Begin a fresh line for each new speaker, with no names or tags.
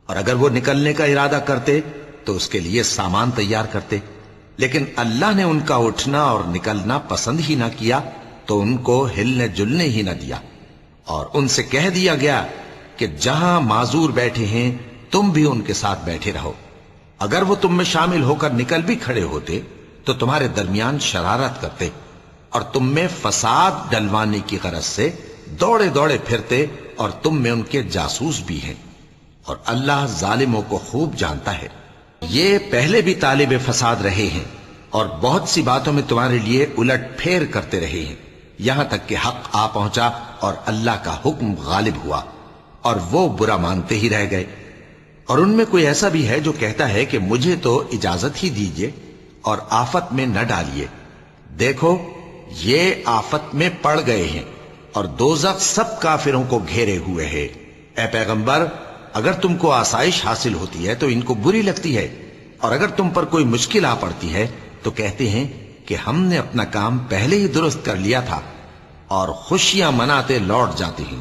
اور اگر وہ نکلنے کا ارادہ کرتے تو اس کے لیے سامان تیار کرتے، لیکن اللہ نے ان کا اٹھنا اور نکلنا پسند ہی نہ کیا تو ان کو ہلنے جلنے ہی نہ دیا، اور ان سے کہہ دیا گیا کہ جہاں معذور بیٹھے ہیں تم بھی ان کے ساتھ بیٹھے رہو۔ اگر وہ تم میں شامل ہو کر نکل بھی کھڑے ہوتے تو تمہارے درمیان شرارت کرتے اور تم میں فساد ڈلوانے کی غرض سے دوڑے دوڑے پھرتے، اور تم میں ان کے جاسوس بھی ہیں، اور اللہ ظالموں کو خوب جانتا ہے۔ یہ پہلے بھی طالب فساد رہے ہیں اور بہت سی باتوں میں تمہارے لیے الٹ پھیر کرتے رہے ہیں، یہاں تک کہ حق آ پہنچا اور اللہ کا حکم غالب ہوا اور وہ برا مانتے ہی رہ گئے۔ اور ان میں کوئی ایسا بھی ہے جو کہتا ہے کہ مجھے تو اجازت ہی دیجئے اور آفت میں نہ ڈالیے، دیکھو یہ آفت میں پڑ گئے ہیں اور دوزخ سب کافروں کو گھیرے ہوئے ہے۔ اے پیغمبر، اگر تم کو آسائش حاصل ہوتی ہے تو ان کو بری لگتی ہے، اور اگر تم پر کوئی مشکل آ پڑتی ہے تو کہتے ہیں کہ ہم نے اپنا کام پہلے ہی درست کر لیا تھا، اور خوشیاں مناتے لوٹ جاتے ہیں۔